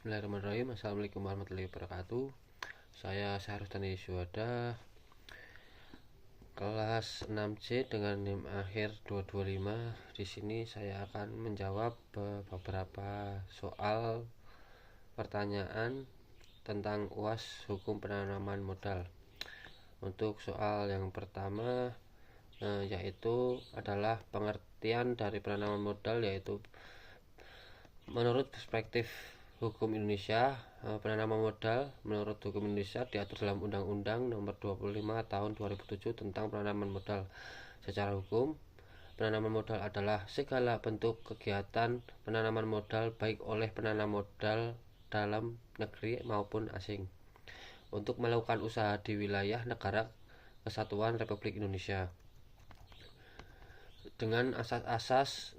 Bismillahirrahmanirrahim. Assalamualaikum warahmatullahi wabarakatuh. Saya Syahrustani Syuhada, kelas 6C dengan NIM akhir 225. Di sini saya akan menjawab beberapa soal pertanyaan tentang UAS hukum penanaman modal. Untuk soal yang pertama yaitu adalah pengertian dari penanaman modal, yaitu menurut perspektif hukum Indonesia, penanaman modal menurut hukum Indonesia diatur dalam Undang-Undang Nomor 25 Tahun 2007 tentang penanaman modal. Secara hukum, penanaman modal adalah segala bentuk kegiatan penanaman modal baik oleh penanam modal dalam negeri maupun asing untuk melakukan usaha di wilayah negara Kesatuan Republik Indonesia. Dengan asas-asas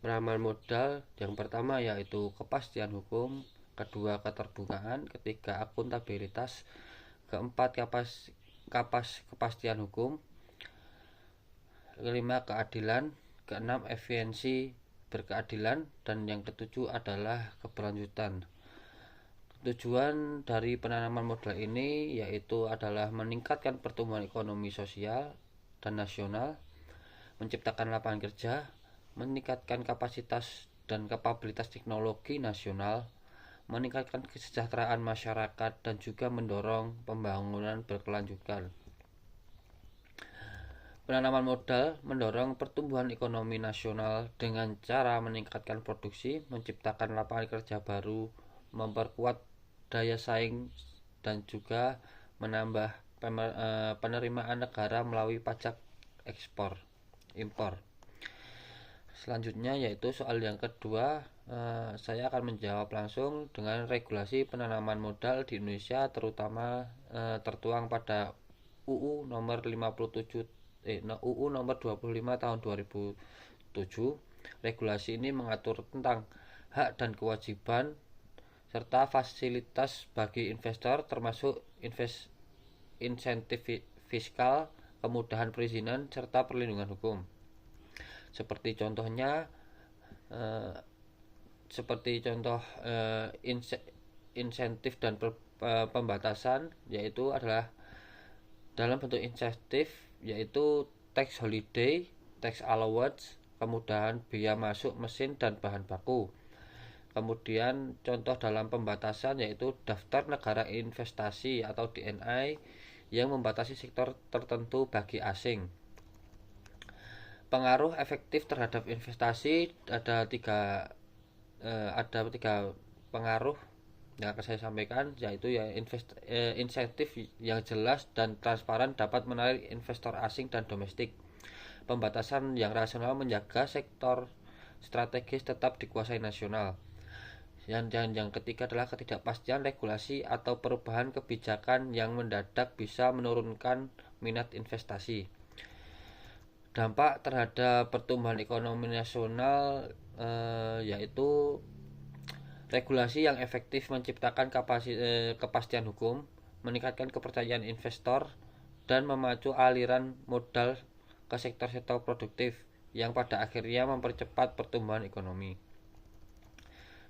penanaman modal, yang pertama yaitu kepastian hukum, kedua keterbukaan, ketiga akuntabilitas, keempat kepastian hukum, kelima keadilan, keenam efisiensi berkeadilan, dan yang ketujuh adalah keberlanjutan. Tujuan dari penanaman modal ini yaitu adalah meningkatkan pertumbuhan ekonomi sosial dan nasional, menciptakan lapangan kerja, meningkatkan kapasitas dan kapabilitas teknologi nasional, meningkatkan kesejahteraan masyarakat, dan juga mendorong pembangunan berkelanjutan. Penanaman modal mendorong pertumbuhan ekonomi nasional dengan cara meningkatkan produksi, menciptakan lapangan kerja baru, memperkuat daya saing, dan juga menambah penerimaan negara melalui pajak ekspor impor. Selanjutnya yaitu soal yang kedua, saya akan menjawab langsung dengan regulasi penanaman modal di Indonesia, terutama tertuang pada UU nomor 25 tahun 2007. Regulasi ini mengatur tentang hak dan kewajiban serta fasilitas bagi investor, termasuk insentif fiskal, kemudahan perizinan, serta perlindungan hukum. Seperti contoh insentif dan pembatasan, yaitu adalah dalam bentuk insentif, yaitu tax holiday, tax allowance, kemudahan biaya masuk mesin dan bahan baku. Kemudian contoh dalam pembatasan yaitu daftar negara investasi atau DNI yang membatasi sektor tertentu bagi asing. Pengaruh efektif terhadap investasi ada tiga pengaruh yang akan saya sampaikan, yaitu insentif yang jelas dan transparan dapat menarik investor asing dan domestik. Pembatasan yang rasional menjaga sektor strategis tetap dikuasai nasional. Yang ketiga adalah ketidakpastian regulasi atau perubahan kebijakan yang mendadak bisa menurunkan minat investasi. Dampak terhadap pertumbuhan ekonomi nasional yaitu regulasi yang efektif menciptakan kepastian hukum, meningkatkan kepercayaan investor, dan memacu aliran modal ke sektor-sektor produktif yang pada akhirnya mempercepat pertumbuhan ekonomi.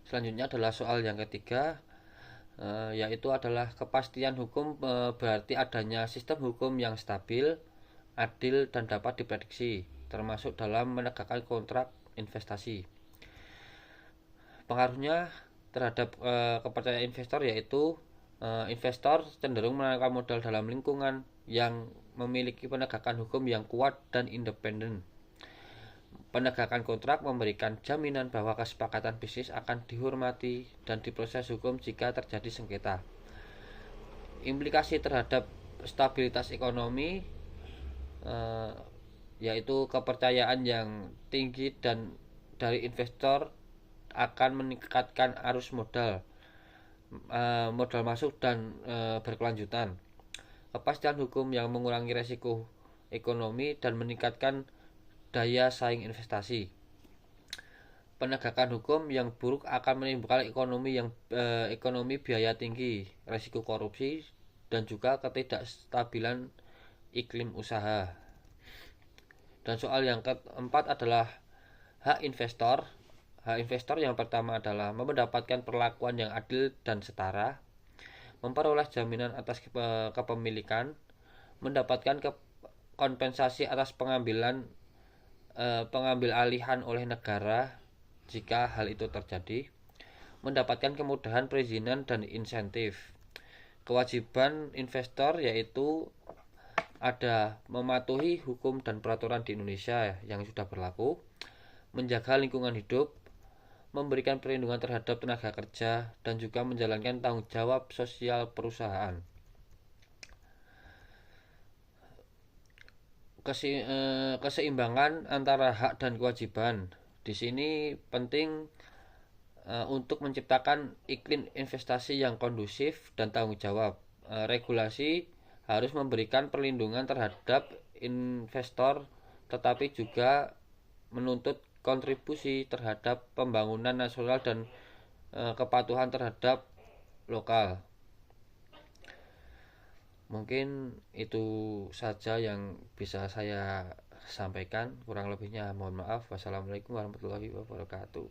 Selanjutnya adalah soal yang ketiga, yaitu adalah kepastian hukum, berarti adanya sistem hukum yang stabil, adil, dan dapat diprediksi, termasuk dalam menegakkan kontrak investasi. Pengaruhnya terhadap kepercayaan investor yaitu investor cenderung menanamkan modal dalam lingkungan yang memiliki penegakan hukum yang kuat dan independen. Penegakan kontrak memberikan jaminan bahwa kesepakatan bisnis akan dihormati dan diproses hukum jika terjadi sengketa. Implikasi terhadap stabilitas ekonomi yaitu kepercayaan yang tinggi dan dari investor akan meningkatkan arus modal masuk dan berkelanjutan. Kepastian hukum yang mengurangi resiko ekonomi dan meningkatkan daya saing investasi. Penegakan hukum yang buruk akan menimbulkan ekonomi biaya tinggi, resiko korupsi, dan juga ketidakstabilan iklim usaha. Dan soal yang keempat adalah hak investor. Hak investor yang pertama adalah mendapatkan perlakuan yang adil dan setara, memperoleh jaminan atas kepemilikan, mendapatkan kompensasi atas pengambil alihan oleh negara jika hal itu terjadi, mendapatkan kemudahan perizinan dan insentif. Kewajiban investor yaitu ada mematuhi hukum dan peraturan di Indonesia yang sudah berlaku, menjaga lingkungan hidup, memberikan perlindungan terhadap tenaga kerja, dan juga menjalankan tanggung jawab sosial perusahaan. Keseimbangan antara hak dan kewajiban. Di sini penting untuk menciptakan iklim investasi yang kondusif dan tanggung jawab. Regulasi harus memberikan perlindungan terhadap investor, tetapi juga menuntut kontribusi terhadap pembangunan nasional dan kepatuhan terhadap lokal. Mungkin itu saja yang bisa saya sampaikan, kurang lebihnya mohon maaf. Wassalamualaikum warahmatullahi wabarakatuh.